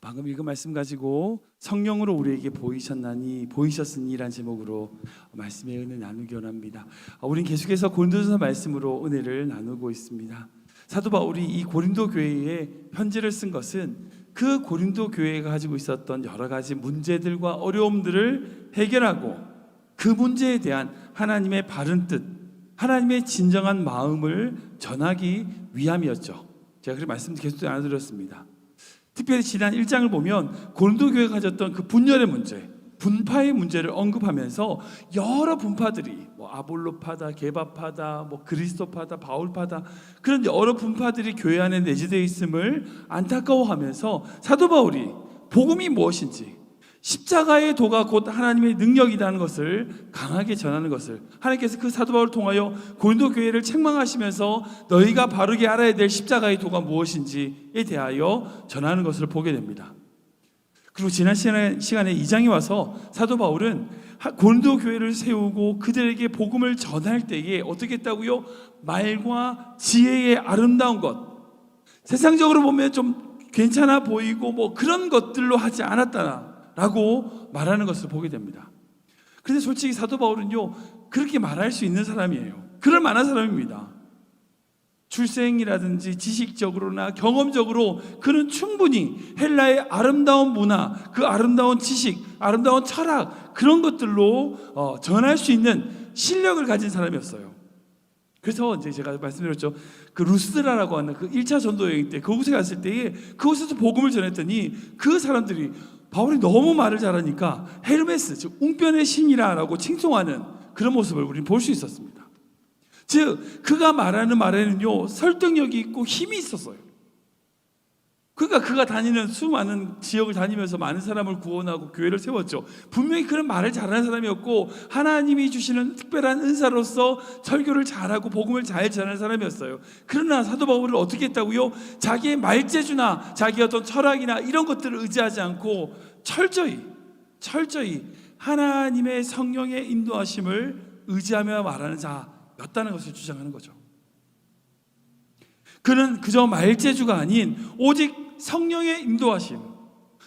방금 읽은 말씀 가지고 성령으로 우리에게 보이셨으니라는 제목으로 말씀의 은혜 나누기 원합니다. 우리는 계속해서 고린도전서 말씀으로 은혜를 나누고 있습니다. 사도 바울이 이 고린도 교회에 편지를 쓴 것은 그 고린도 교회가 가지고 있었던 여러 가지 문제들과 어려움들을 해결하고 그 문제에 대한 하나님의 바른 뜻, 하나님의 진정한 마음을 전하기 위함이었죠. 제가 그렇게 말씀 계속 나눠드렸습니다. 특별히 지난 1장을 보면 고린도 교회가 가졌던 그 분열의 문제, 분파의 문제를 언급하면서 여러 분파들이 아볼로파다, 게바파다, 그리스도파다, 바울파다, 그런 여러 분파들이 교회 안에 내재되어 있음을 안타까워하면서 사도 바울이 복음이 무엇인지, 십자가의 도가 곧 하나님의 능력이라는 것을 강하게 전하는 것을, 하나님께서 그 사도 바울을 통하여 고린도 교회를 책망하시면서 너희가 바르게 알아야 될 십자가의 도가 무엇인지에 대하여 전하는 것을 보게 됩니다. 그리고 지난 시간에 2장에 와서 사도 바울은 고린도 교회를 세우고 그들에게 복음을 전할 때에 어떻게 했다고요? 말과 지혜의 아름다운 것, 세상적으로 보면 좀 괜찮아 보이고 그런 것들로 하지 않았다라고 말하는 것을 보게 됩니다. 그런데 솔직히 사도 바울은요, 그렇게 말할 수 있는 사람이에요. 그럴 만한 사람입니다. 출생이라든지 지식적으로나 경험적으로 그는 충분히 헬라의 아름다운 문화, 그 아름다운 지식, 아름다운 철학, 그런 것들로 전할 수 있는 실력을 가진 사람이었어요. 그래서 이제 제가 말씀드렸죠. 그 루스드라라고 하는 그 1차 전도 여행 때 그곳에 갔을 때에 그곳에서 복음을 전했더니 그 사람들이 바울이 너무 말을 잘하니까 헤르메스, 즉 웅변의 신이라고 칭송하는 그런 모습을 우리는 볼 수 있었습니다. 즉 그가 말하는 말에는요 설득력이 있고 힘이 있었어요. 그러니까 그가 다니는 수많은 지역을 다니면서 많은 사람을 구원하고 교회를 세웠죠. 분명히 그런 말을 잘하는 사람이었고 하나님이 주시는 특별한 은사로서 설교를 잘하고 복음을 잘 전하는 사람이었어요. 그러나 사도 바울은 어떻게 했다고요? 자기의 말재주나 자기의 어떤 철학이나 이런 것들을 의지하지 않고 철저히 하나님의 성령의 인도하심을 의지하며 말하는 자였다는 것을 주장하는 거죠. 그는 그저 말재주가 아닌 오직 성령의 인도하심,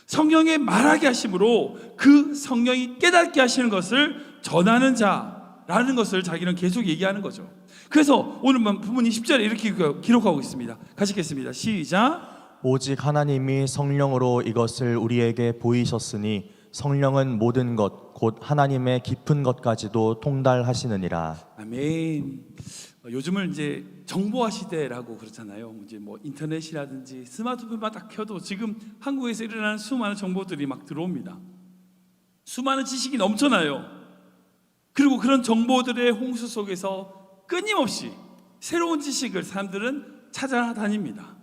성령의 말하게 하심으로 그 성령이 깨닫게 하시는 것을 전하는 자라는 것을 자기는 계속 얘기하는 거죠. 그래서 오늘 부모님 10절에 이렇게 기록하고 있습니다. 같이 읽겠습니다. 시작. 오직 하나님이 성령으로 이것을 우리에게 보이셨으니 성령은 모든 것 곧 하나님의 깊은 것까지도 통달하시느니라. 아멘. 요즘은 이제 정보화 시대라고 그러잖아요. 이제 인터넷이라든지 스마트폰만 딱 켜도 지금 한국에서 일어나는 수많은 정보들이 막 들어옵니다. 수많은 지식이 넘쳐나요. 그리고 그런 정보들의 홍수 속에서 끊임없이 새로운 지식을 사람들은 찾아다닙니다.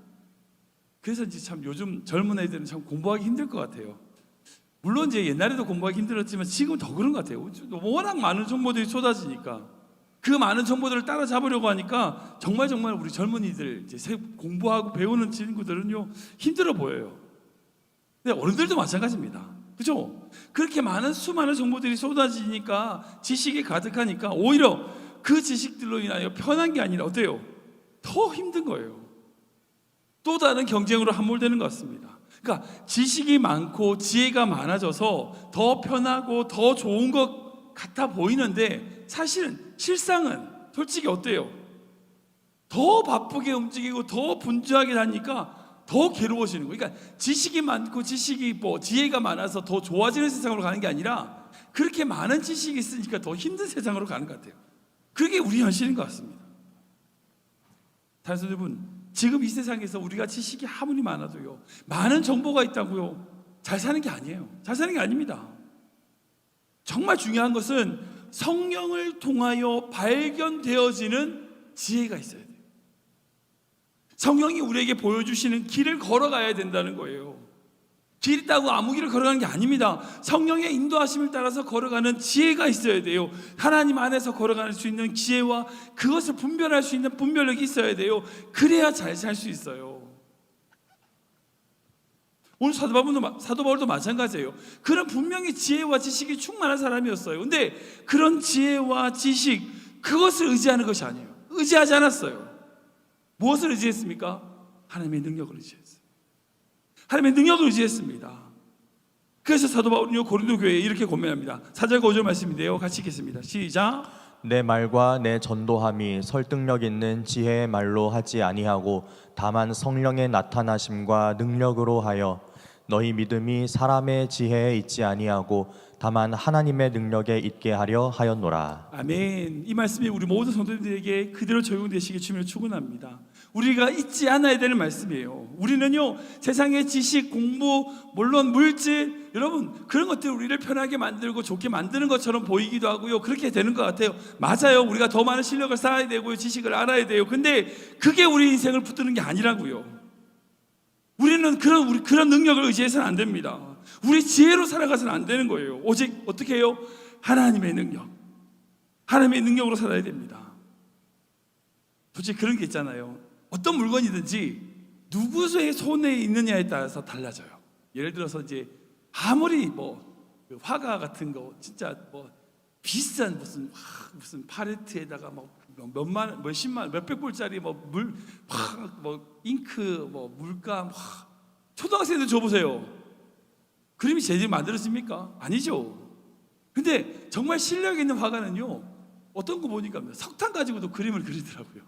그래서 이제 참 요즘 젊은 애들은 참 공부하기 힘들 것 같아요. 물론 이제 옛날에도 공부하기 힘들었지만 지금 더 그런 것 같아요. 워낙 많은 정보들이 쏟아지니까 그 많은 정보들을 따라잡으려고 하니까 정말 우리 젊은이들 이제 공부하고 배우는 친구들은요 힘들어 보여요. 근데 어른들도 마찬가지입니다. 그죠? 그렇게 수많은 정보들이 쏟아지니까 지식이 가득하니까 오히려 그 지식들로 인하여 편한 게 아니라 어때요? 더 힘든 거예요. 또 다른 경쟁으로 함몰되는 것 같습니다. 그러니까 지식이 많고 지혜가 많아져서 더 편하고 더 좋은 것 같아 보이는데 사실은 실상은 솔직히 어때요? 더 바쁘게 움직이고 더 분주하게 다니까 더 괴로워지는 거예요. 그러니까 지식이 많고 지혜가 많아서 더 좋아지는 세상으로 가는 게 아니라 그렇게 많은 지식이 있으니까 더 힘든 세상으로 가는 것 같아요. 그게 우리 현실인 것 같습니다. 다른 여러분, 지금 이 세상에서 우리가 지식이 아무리 많아도요 많은 정보가 있다고요 잘 사는 게 아니에요. 잘 사는 게 아닙니다. 정말 중요한 것은 성령을 통하여 발견되어지는 지혜가 있어야 돼요. 성령이 우리에게 보여주시는 길을 걸어가야 된다는 거예요. 길 있다고 아무 길을 걸어가는 게 아닙니다. 성령의 인도하심을 따라서 걸어가는 지혜가 있어야 돼요. 하나님 안에서 걸어갈 수 있는 지혜와 그것을 분별할 수 있는 분별력이 있어야 돼요. 그래야 잘 살 수 있어요. 오늘 사도 바울도 마찬가지예요. 그런 분명히 지혜와 지식이 충만한 사람이었어요. 근데 그런 지혜와 지식, 그것을 의지하는 것이 아니에요. 의지하지 않았어요. 무엇을 의지했습니까? 하나님의 능력을 의지했어요. 하나님의 능력을 의지했습니다. 그래서 사도 바울은요, 고린도 교회에 이렇게 고면합니다. 4절 5절 말씀인데요, 같이 읽겠습니다. 시작. 내 말과 내 전도함이 설득력 있는 지혜의 말로 하지 아니하고 다만 성령의 나타나심과 능력으로 하여 너희 믿음이 사람의 지혜에 있지 아니하고 다만 하나님의 능력에 있게 하려 하였노라. 아멘. 이 말씀이 우리 모든 성도들에게 그대로 적용되시기 주님을 축원합니다. 우리가 잊지 않아야 되는 말씀이에요. 우리는요, 세상의 지식, 공부, 물론 물질, 여러분 그런 것들이 우리를 편하게 만들고 좋게 만드는 것처럼 보이기도 하고요, 그렇게 되는 것 같아요. 맞아요. 우리가 더 많은 실력을 쌓아야 되고요, 지식을 알아야 돼요. 근데 그게 우리 인생을 붙드는 게 아니라고요. 우리는 그런 능력을 의지해서는 안 됩니다. 우리 지혜로 살아가서는 안 되는 거예요. 오직 어떻게 해요? 하나님의 능력, 하나님의 능력으로 살아야 됩니다. 솔직히 그런 게 있잖아요. 어떤 물건이든지 누구의 손에 있느냐에 따라서 달라져요. 예를 들어서 이제 아무리 그 화가 같은 거 진짜 비싼 무슨 팔레트에다가 몇십만 몇백 불짜리 잉크 물감 초등학생들 줘보세요. 그림이 제대로 만들어집니까? 아니죠. 근데 정말 실력 있는 화가는요, 어떤 거 보니까 석탄 가지고도 그림을 그리더라고요.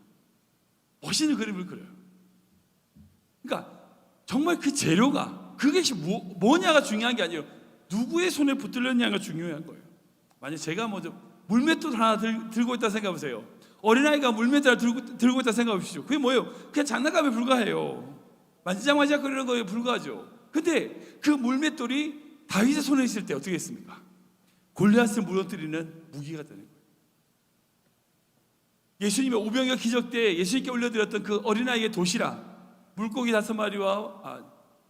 멋있는 그림을 그려요. 그러니까 정말 그 재료가 그것이 뭐냐가 중요한 게 아니에요. 누구의 손에 붙들렸냐가 중요한 거예요. 만약 제가 물맷돌 하나 들고 있다 생각해보세요. 어린아이가 물맷돌을 들고 있다 생각해보시죠. 그게 뭐예요? 그냥 장난감에 불과해요. 만지작만지작 거리는 거에 불과하죠. 근데 그 물맷돌이 다윗의 손에 있을 때 어떻게 했습니까? 골리앗을 무너뜨리는 무기가 되는 거예요. 예수님의 오병이어 기적 때 예수님께 올려드렸던 그 어린아이의 도시락, 물고기 5마리와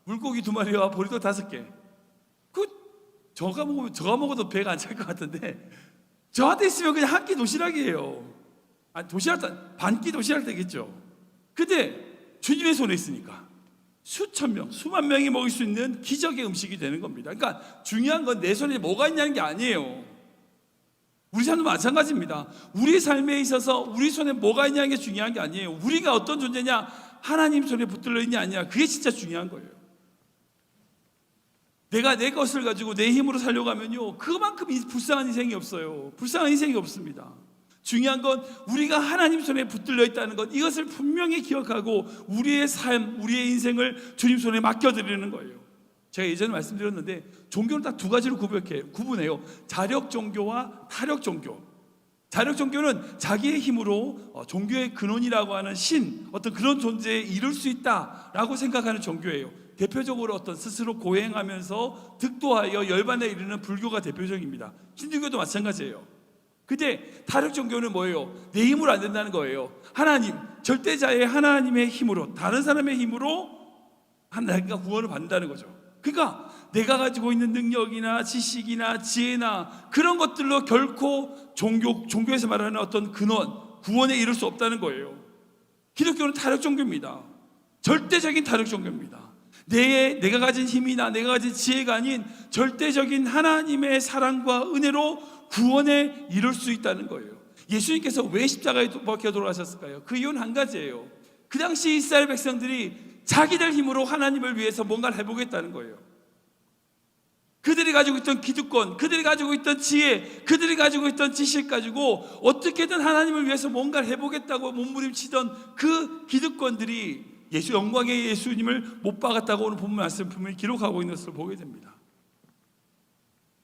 물고기 2마리와 보리떡 5개. 저가 먹어도 배가 안 찰 것 같은데 저한테 있으면 그냥 한 끼 도시락이에요. 도시락 반 끼 도시락 되겠죠. 근데 주님의 손에 있으니까 수천 명, 수만 명이 먹을 수 있는 기적의 음식이 되는 겁니다. 그러니까 중요한 건 내 손에 뭐가 있냐는 게 아니에요. 우리 삶도 마찬가지입니다. 우리 삶에 있어서 우리 손에 뭐가 있냐는 게 중요한 게 아니에요. 우리가 어떤 존재냐, 하나님 손에 붙들려 있냐 아니냐, 그게 진짜 중요한 거예요. 내가 내 것을 가지고 내 힘으로 살려고 하면요, 그만큼 불쌍한 인생이 없어요. 불쌍한 인생이 없습니다. 중요한 건 우리가 하나님 손에 붙들려 있다는 것, 이것을 분명히 기억하고 우리의 삶, 우리의 인생을 주님 손에 맡겨드리는 거예요. 제가 예전에 말씀드렸는데 종교는 딱 2가지로 구분해요. 자력 종교와 타력 종교. 자력 종교는 자기의 힘으로 종교의 근원이라고 하는 신, 어떤 그런 존재에 이룰 수 있다라고 생각하는 종교예요. 대표적으로 어떤 스스로 고행하면서 득도하여 열반에 이르는 불교가 대표적입니다. 힌두교도 마찬가지예요. 근데 타력 종교는 뭐예요? 내 힘으로 안 된다는 거예요. 하나님, 절대자의 하나님의 힘으로, 다른 사람의 힘으로 내가 구원을 받는다는 거죠. 그러니까 내가 가지고 있는 능력이나 지식이나 지혜나 그런 것들로 결코 종교에서 말하는 어떤 근원, 구원에 이룰 수 없다는 거예요. 기독교는 타력 종교입니다. 절대적인 타력 종교입니다. 내가 가진 힘이나 내가 가진 지혜가 아닌 절대적인 하나님의 사랑과 은혜로 구원에 이룰 수 있다는 거예요. 예수님께서 왜 십자가에 박혀 돌아가셨을까요? 그 이유는 한 가지예요. 그 당시 이스라엘 백성들이 자기들 힘으로 하나님을 위해서 뭔가를 해보겠다는 거예요. 그들이 가지고 있던 기득권, 그들이 가지고 있던 지혜, 그들이 가지고 있던 지식 가지고 어떻게든 하나님을 위해서 뭔가를 해보겠다고 몸부림치던 그 기득권들이 영광의 예수님을 못 박았다고 오늘 본문 말씀 분명히 기록하고 있는 것을 보게 됩니다.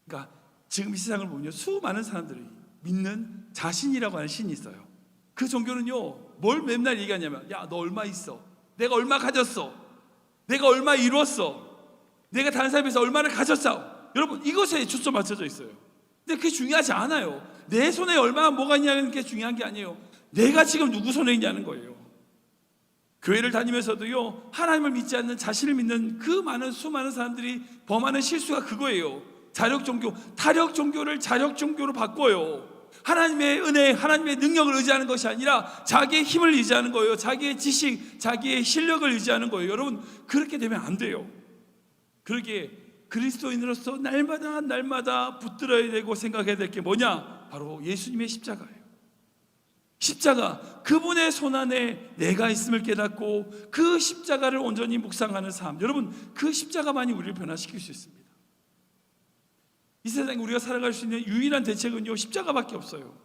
그러니까 지금 이 세상을 보면 수많은 사람들이 믿는 자신이라고 하는 신이 있어요. 그 종교는요, 뭘 맨날 얘기하냐면, 야, 너 얼마 있어? 내가 얼마 가졌어? 내가 얼마 이루었어? 내가 다른 사람에서 얼마를 가졌어? 여러분, 이것에 초점 맞춰져 있어요. 근데 그게 중요하지 않아요. 내 손에 얼마나 뭐가 있냐는 게 중요한 게 아니에요. 내가 지금 누구 손에 있냐는 거예요. 교회를 다니면서도요, 하나님을 믿지 않는 자신을 믿는 그 많은 수많은 사람들이 범하는 실수가 그거예요. 자력 종교, 타력 종교를 자력 종교로 바꿔요. 하나님의 은혜, 하나님의 능력을 의지하는 것이 아니라 자기의 힘을 의지하는 거예요. 자기의 지식, 자기의 실력을 의지하는 거예요. 여러분, 그렇게 되면 안 돼요. 그러기에 그리스도인으로서 날마다 붙들어야 되고 생각해야 될 게 뭐냐? 바로 예수님의 십자가예요. 십자가, 그분의 손안에 내가 있음을 깨닫고 그 십자가를 온전히 묵상하는 삶. 여러분, 그 십자가만이 우리를 변화시킬 수 있습니다. 이 세상에 우리가 살아갈 수 있는 유일한 대책은요, 십자가밖에 없어요.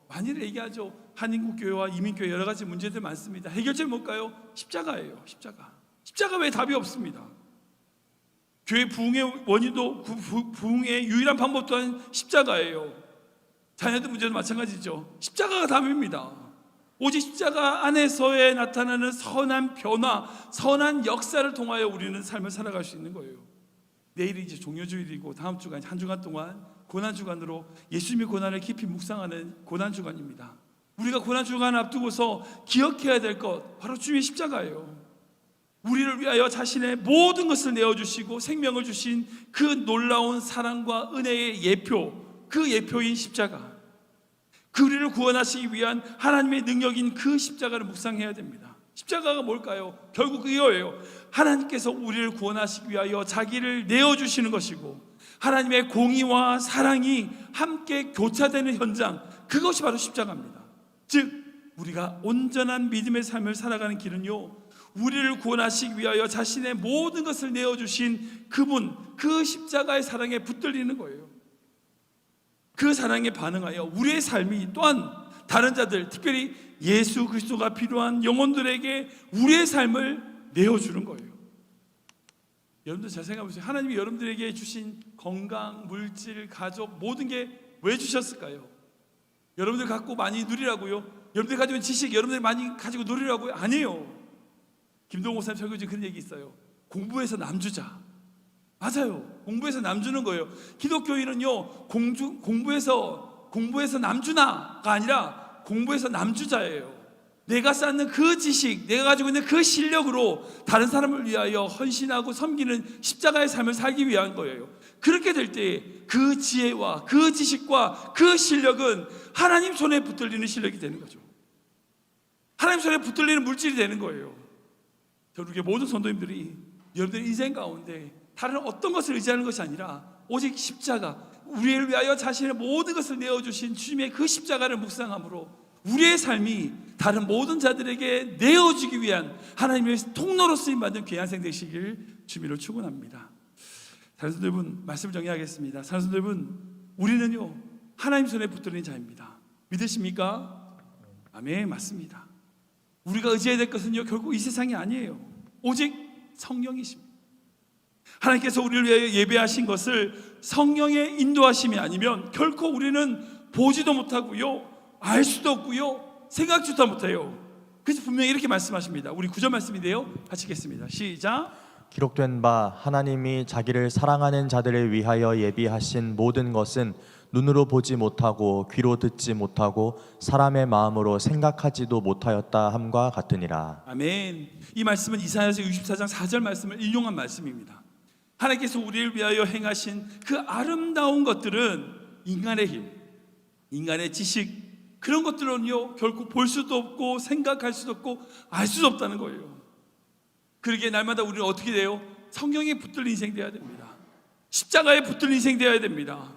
많이들 얘기하죠. 한인국교회와 이민교회 여러 가지 문제들 많습니다. 해결책 뭘까요? 십자가예요. 십자가 외에 답이 없습니다. 교회 부흥의 원인도, 부흥의 유일한 방법 또한 십자가예요. 자녀들 문제도 마찬가지죠. 십자가가 답입니다. 오직 십자가 안에서의 나타나는 선한 변화, 선한 역사를 통하여 우리는 삶을 살아갈 수 있는 거예요. 내일이 이제 종료주일이고 다음 주간 한 주간 동안 고난주간으로 예수님의 고난을 깊이 묵상하는 고난주간입니다. 우리가 고난주간을 앞두고서 기억해야 될 것, 바로 주의 십자가예요. 우리를 위하여 자신의 모든 것을 내어주시고 생명을 주신 그 놀라운 사랑과 은혜의 예표, 그 예표인 십자가, 그 우리를 구원하시기 위한 하나님의 능력인 그 십자가를 묵상해야 됩니다. 십자가가 뭘까요? 결국 이거예요. 하나님께서 우리를 구원하시기 위하여 자기를 내어주시는 것이고, 하나님의 공의와 사랑이 함께 교차되는 현장, 그것이 바로 십자가입니다. 즉 우리가 온전한 믿음의 삶을 살아가는 길은요, 우리를 구원하시기 위하여 자신의 모든 것을 내어주신 그분, 그 십자가의 사랑에 붙들리는 거예요. 그 사랑에 반응하여 우리의 삶이 또한 다른 자들, 특별히 예수 그리스도가 필요한 영혼들에게 우리의 삶을 내어주는 거예요. 여러분들 잘 생각해 보세요. 하나님이 여러분들에게 주신 건강, 물질, 가족, 모든 게 왜 주셨을까요? 여러분들 갖고 많이 누리라고요? 여러분들 가지고 있는 지식 여러분들 많이 가지고 누리라고요? 아니에요. 김동호 목사님 설교 중에 그런 얘기 있어요. 공부해서 남주자. 맞아요. 공부해서 남주는 거예요. 기독교인은요, 공부해서 남주나가 아니라 공부해서 남주자예요. 내가 쌓는 그 지식, 내가 가지고 있는 그 실력으로 다른 사람을 위하여 헌신하고 섬기는 십자가의 삶을 살기 위한 거예요. 그렇게 될 때 그 지혜와 그 지식과 그 실력은 하나님 손에 붙들리는 실력이 되는 거죠. 하나님 손에 붙들리는 물질이 되는 거예요. 결국에 모든 성도님들이 여러분들의 인생 가운데 다른 어떤 것을 의지하는 것이 아니라 오직 십자가, 우리를 위하여 자신의 모든 것을 내어주신 주님의 그 십자가를 묵상함으로 우리의 삶이 다른 모든 자들에게 내어주기 위한 하나님의 통로로 쓰임받는 귀한 생 되시길 주님으로 축원합니다. 사랑하는 성도 여러분, 말씀을 정리하겠습니다. 사랑하는 성도 여러분, 우리는요, 하나님 손에 붙들린 자입니다. 믿으십니까? 아멘, 맞습니다. 우리가 의지해야 될 것은요, 결국 이 세상이 아니에요. 오직 성령이십니다. 하나님께서 우리를 위하여 예배하신 것을 성령의 인도하심이 아니면 결코 우리는 보지도 못하고요, 알 수도 없고요, 생각지도 못해요. 그래서 분명히 이렇게 말씀하십니다. 우리 9절 말씀인데요, 같이 읽겠습니다. 시작. 기록된 바 하나님이 자기를 사랑하는 자들을 위하여 예비하신 모든 것은 눈으로 보지 못하고 귀로 듣지 못하고 사람의 마음으로 생각하지도 못하였다 함과 같으니라. 아멘. 이 말씀은 이사야서 64장 4절 말씀을 인용한 말씀입니다. 하나님께서 우리를 위하여 행하신 그 아름다운 것들은 인간의 힘, 인간의 지식, 그런 것들은요, 결국 볼 수도 없고 생각할 수도 없고 알 수도 없다는 거예요. 그러기에 날마다 우리는 어떻게 돼요? 성경에 붙들린 인생 되어야 됩니다. 십자가에 붙들린 인생 되어야 됩니다.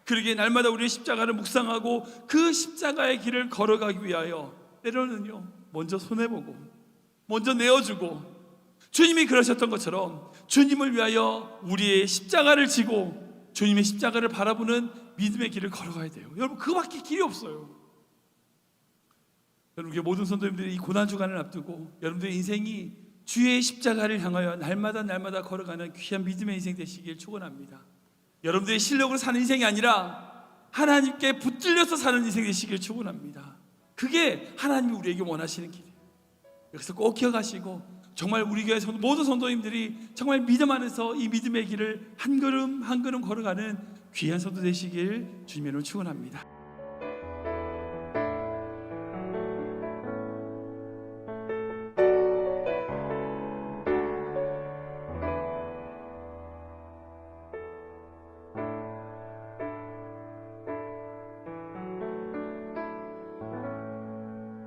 그러기에 날마다 우리의 십자가를 묵상하고 그 십자가의 길을 걸어가기 위하여 때로는요, 먼저 손해보고 먼저 내어주고, 주님이 그러셨던 것처럼 주님을 위하여 우리의 십자가를 지고 주님의 십자가를 바라보는 믿음의 길을 걸어가야 돼요. 여러분, 그거밖에 길이 없어요. 여러분, 모든 성도님들이 이 고난주간을 앞두고 여러분들의 인생이 주의 십자가를 향하여 날마다 걸어가는 귀한 믿음의 인생 되시길 축원합니다. 여러분들의 실력으로 사는 인생이 아니라 하나님께 붙들려서 사는 인생 되시길 축원합니다. 그게 하나님이 우리에게 원하시는 길이에요. 여기서 꼭 기억하시고, 정말 우리 교회 모든 성도님들이 정말 믿음 안에서 이 믿음의 길을 한 걸음 한 걸음 걸어가는 귀한 성도 되시길 주님으로 축원합니다.